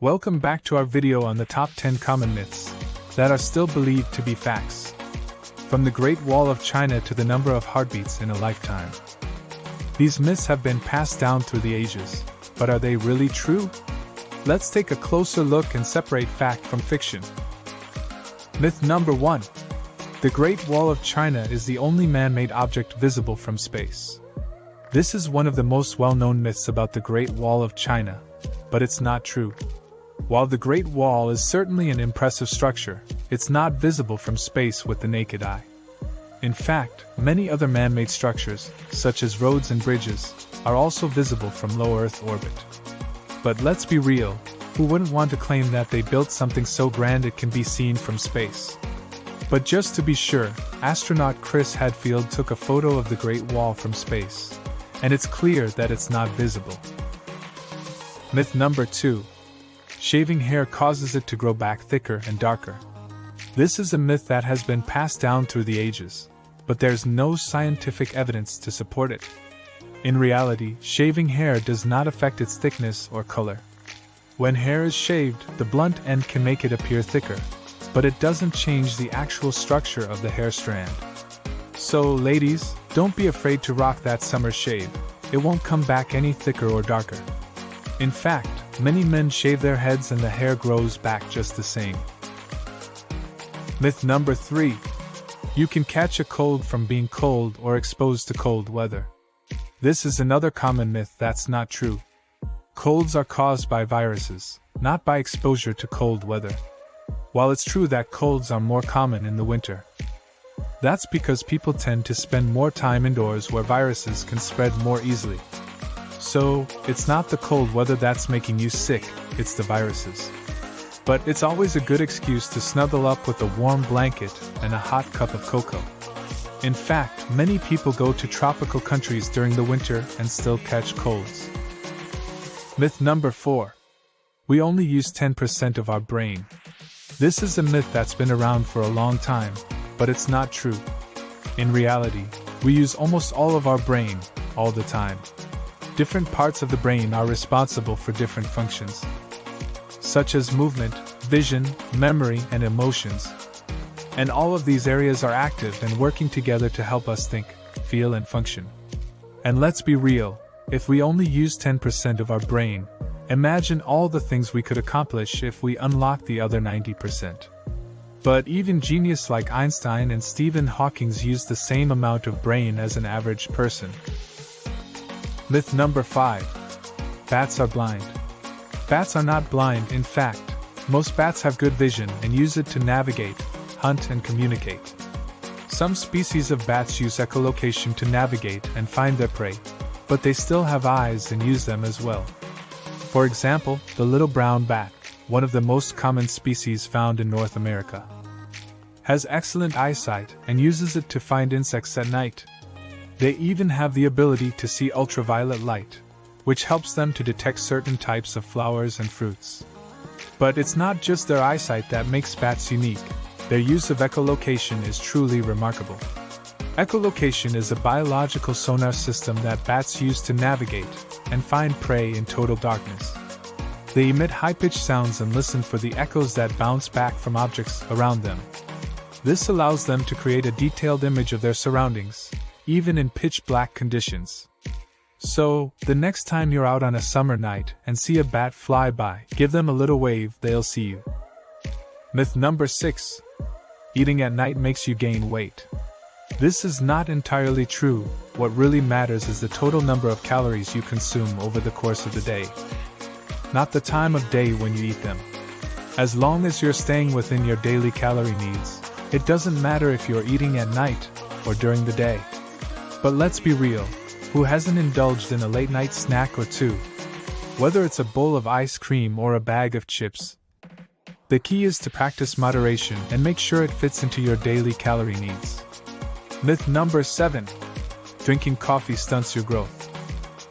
Welcome back to our video on the top 10 common myths that are still believed to be facts. From the Great Wall of China to the number of heartbeats in a lifetime. These myths have been passed down through the ages, but are they really true? Let's take a closer look and separate fact from fiction. Myth number 1. The Great Wall of China is the only man-made object visible from space. This is one of the most well-known myths about the Great Wall of China, but it's not true. While the Great Wall is certainly an impressive structure, it's not visible from space with the naked eye. In fact, many other man-made structures, such as roads and bridges, are also visible from low Earth orbit. But let's be real, who wouldn't want to claim that they built something so grand it can be seen from space? But just to be sure, astronaut Chris Hadfield took a photo of the Great Wall from space, and it's clear that it's not visible. Myth number 2. Shaving hair causes it to grow back thicker and darker. This is a myth that has been passed down through the ages, but there's no scientific evidence to support it. In reality, shaving hair does not affect its thickness or color. When hair is shaved, the blunt end can make it appear thicker, but it doesn't change the actual structure of the hair strand. So, ladies, don't be afraid to rock that summer shave. It won't come back any thicker or darker. In fact, many men shave their heads and the hair grows back just the same. Myth number 3. You can catch a cold from being cold or exposed to cold weather. This is another common myth that's not true. Colds are caused by viruses, not by exposure to cold weather. While it's true that colds are more common in the winter, that's because people tend to spend more time indoors where viruses can spread more easily. So, it's not the cold weather that's making you sick, it's the viruses. But it's always a good excuse to snuggle up with a warm blanket and a hot cup of cocoa. In fact, many people go to tropical countries during the winter and still catch colds. Myth number 4. We only use 10% of our brain. This is a myth that's been around for a long time, but it's not true. In reality, we use almost all of our brain, all the time. Different parts of the brain are responsible for different functions, such as movement, vision, memory, and emotions. And all of these areas are active and working together to help us think, feel, and function. And let's be real, if we only use 10% of our brain, imagine all the things we could accomplish if we unlocked the other 90%. But even genius like Einstein and Stephen Hawking used the same amount of brain as an average person. Myth number 5. Bats are blind. Bats are not blind. In fact, most bats have good vision and use it to navigate, hunt, and communicate. Some species of bats use echolocation to navigate and find their prey, but they still have eyes and use them as well. For example, the little brown bat, one of the most common species found in North America, has excellent eyesight and uses it to find insects at night. They even have the ability to see ultraviolet light, which helps them to detect certain types of flowers and fruits. But it's not just their eyesight that makes bats unique. Their use of echolocation is truly remarkable. Echolocation is a biological sonar system that bats use to navigate and find prey in total darkness. They emit high-pitched sounds and listen for the echoes that bounce back from objects around them. This allows them to create a detailed image of their surroundings, even in pitch-black conditions. So, the next time you're out on a summer night and see a bat fly by, give them a little wave, they'll see you. Myth number 6. Eating at night makes you gain weight. This is not entirely true. What really matters is the total number of calories you consume over the course of the day, not the time of day when you eat them. As long as you're staying within your daily calorie needs, it doesn't matter if you're eating at night or during the day. But let's be real, who hasn't indulged in a late-night snack or two? Whether it's a bowl of ice cream or a bag of chips. The key is to practice moderation and make sure it fits into your daily calorie needs. Myth number 7. Drinking coffee stunts your growth.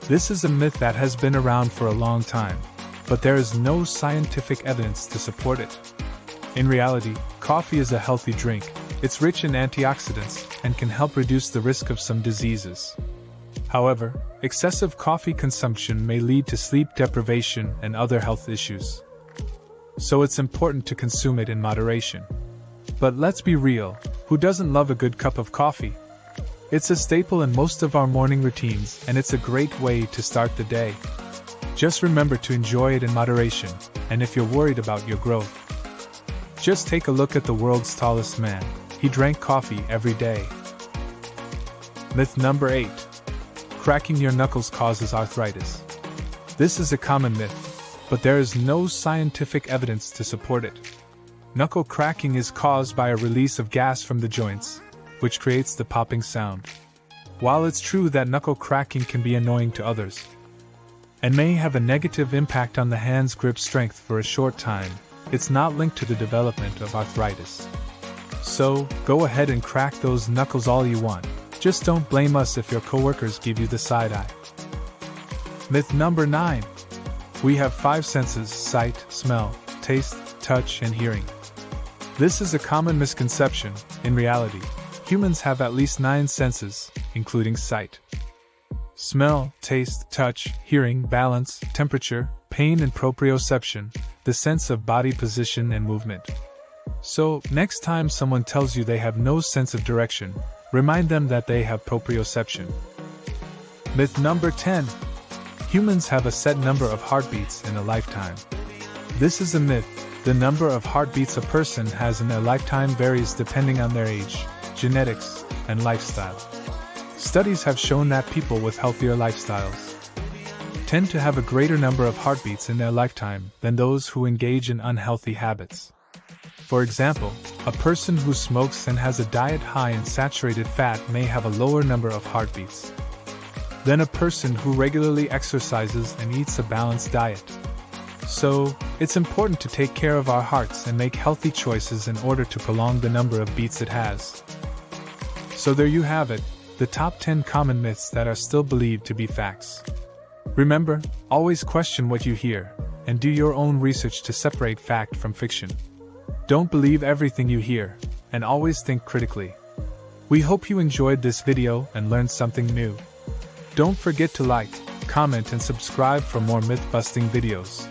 This is a myth that has been around for a long time, but there is no scientific evidence to support it. In reality, coffee is a healthy drink. It's rich in antioxidants and can help reduce the risk of some diseases. However, excessive coffee consumption may lead to sleep deprivation and other health issues. so it's important to consume it in moderation. But let's be real, who doesn't love a good cup of coffee? It's a staple in most of our morning routines, and it's a great way to start the day. Just remember to enjoy it in moderation, and if you're worried about your growth, just take a look at the world's tallest man. He drank coffee every day. Myth number 8. Cracking your knuckles causes arthritis. This is a common myth, but there is no scientific evidence to support it. Knuckle cracking is caused by a release of gas from the joints, which creates the popping sound. While it's true that knuckle cracking can be annoying to others, and may have a negative impact on the hand's grip strength for a short time, it's not linked to the development of arthritis. So, go ahead and crack those knuckles all you want. Just don't blame us if your coworkers give you the side eye. Myth number 9. We have 5 senses: sight, smell, taste, touch, and hearing. This is a common misconception. In reality, humans have at least 9 senses, including sight, smell, taste, touch, hearing, balance, temperature, pain, and proprioception, the sense of body position and movement. So, next time someone tells you they have no sense of direction, remind them that they have proprioception. Myth number 10. Humans have a set number of heartbeats in a lifetime. This is a myth. The number of heartbeats a person has in their lifetime varies depending on their age, genetics, and lifestyle. Studies have shown that people with healthier lifestyles tend to have a greater number of heartbeats in their lifetime than those who engage in unhealthy habits. For example, a person who smokes and has a diet high in saturated fat may have a lower number of heartbeats than a person who regularly exercises and eats a balanced diet. So, it's important to take care of our hearts and make healthy choices in order to prolong the number of beats it has. So there you have it, the top 10 common myths that are still believed to be facts. Remember, always question what you hear, and do your own research to separate fact from fiction. Don't believe everything you hear, and always think critically. We hope you enjoyed this video and learned something new. Don't forget to like, comment, and subscribe for more myth-busting videos.